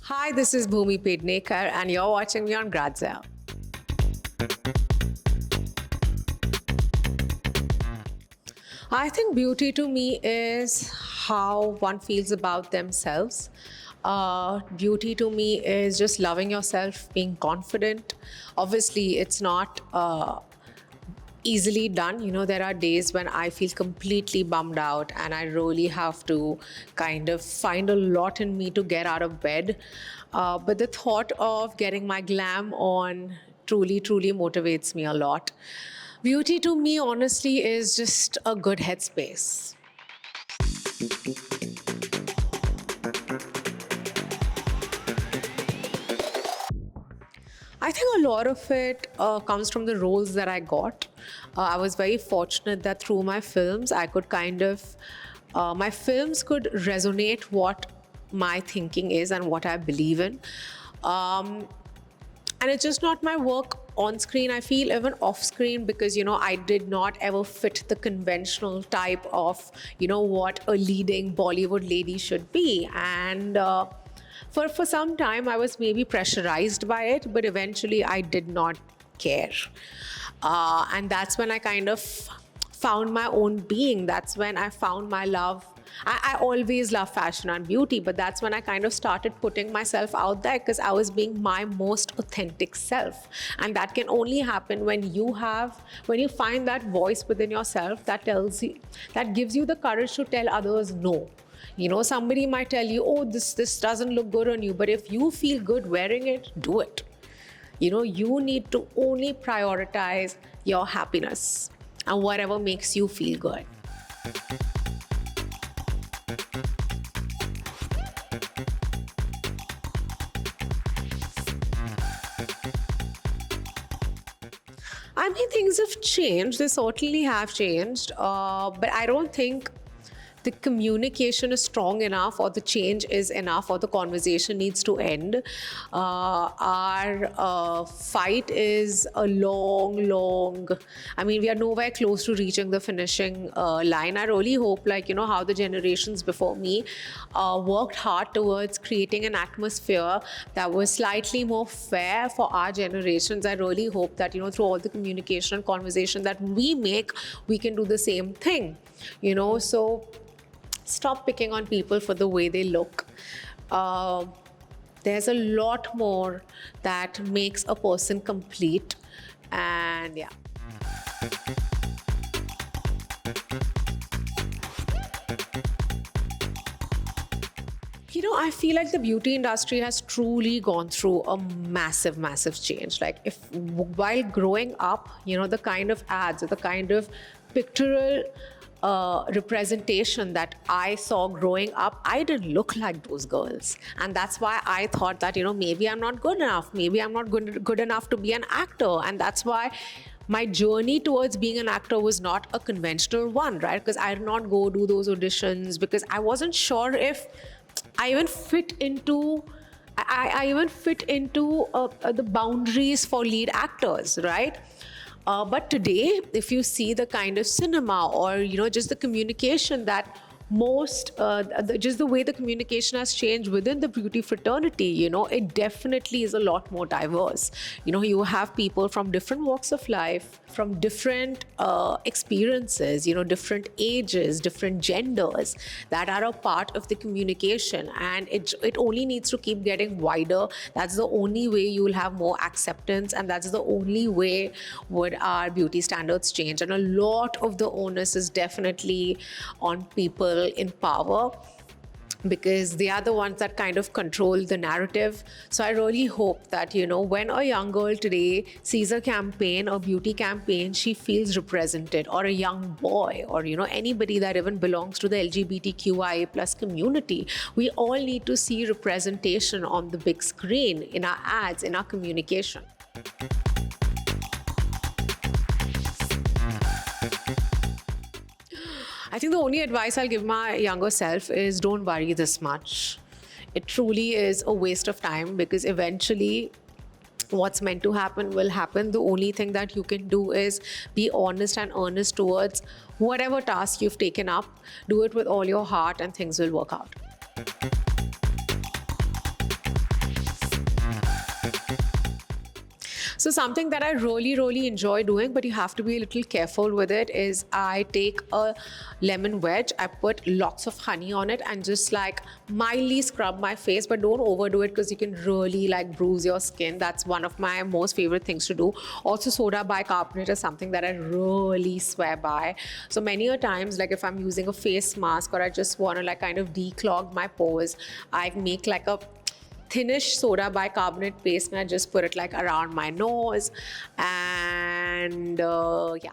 Hi, this is Bhumi Pednekar, and you're watching me on Grazia. I think beauty to me is how one feels about themselves. Beauty to me is just loving yourself, being confident. Obviously, it's not easily done. There are days when I feel completely bummed out and I really have to kind of find a lot in me to get out of bed. But the thought of getting my glam on truly, truly motivates me a lot. Beauty to me, honestly, is just a good headspace. I think a lot of it comes from the roles that I got. I was very fortunate that through my films, I could my films could resonate what my thinking is and what I believe in. Um, and it's just not my work on screen. I feel even off screen because I did not ever fit the conventional type of what a leading Bollywood lady should be. And for some time I was maybe pressurized by it, but eventually I did not care. And that's when I kind of found my own being. That's when I found my love. I always love fashion and beauty, but that's when I kind of started putting myself out there because I was being my most authentic self. And that can only happen when you find that voice within yourself that tells you, that gives you the courage to tell others no. Somebody might tell you, oh, this doesn't look good on you, but if you feel good wearing it, do it. You need to only prioritize your happiness and whatever makes you feel good. I mean, things have changed. They certainly have changed. But I don't think the communication is strong enough, or the change is enough, or the conversation needs to end. Our fight is a long. I mean, we are nowhere close to reaching the finishing line. I really hope, how the generations before me worked hard towards creating an atmosphere that was slightly more fair for our generations. I really hope that, through all the communication and conversation that we make, we can do the same thing. So stop picking on people for the way they look. There's a lot more that makes a person complete. And yeah. I feel like the beauty industry has truly gone through a massive change. Like, if while growing up, the kind of ads or the kind of pictorial representation that I saw growing up, I didn't look like those girls. And that's why I thought that, maybe I'm not good enough. Maybe I'm not good enough to be an actor. And that's why my journey towards being an actor was not a conventional one, right? Because I did not go do those auditions because I wasn't sure if I even fit into the boundaries for lead actors, right? But today, if you see the kind of cinema or just the communication that just the way the communication has changed within the beauty fraternity, it definitely is a lot more diverse. You have people from different walks of life, from different experiences, different ages, different genders that are a part of the communication, and it only needs to keep getting wider. That's the only way you will have more acceptance, and that's the only way would our beauty standards change. And a lot of the onus is definitely on people in power, because they are the ones that kind of control the narrative. So I really hope that, when a young girl today sees a campaign, a beauty campaign, she feels represented, or a young boy, or, anybody that even belongs to the LGBTQIA plus community. We all need to see representation on the big screen, in our ads, in our communication. I think the only advice I'll give my younger self is don't worry this much. It truly is a waste of time, because eventually what's meant to happen will happen. The only thing that you can do is be honest and earnest towards whatever task you've taken up. Do it with all your heart and things will work out. So something that I really, really enjoy doing, but you have to be a little careful with it, is I take a lemon wedge, I put lots of honey on it, and just like mildly scrub my face, but don't overdo it because you can really like bruise your skin. That's one of my most favorite things to do. Also, soda bicarbonate is something that I really swear by. So many a times, like if I'm using a face mask or I just want to like kind of declog my pores, I make like a thinnish soda bicarbonate paste and I just put it like around my nose, and yeah.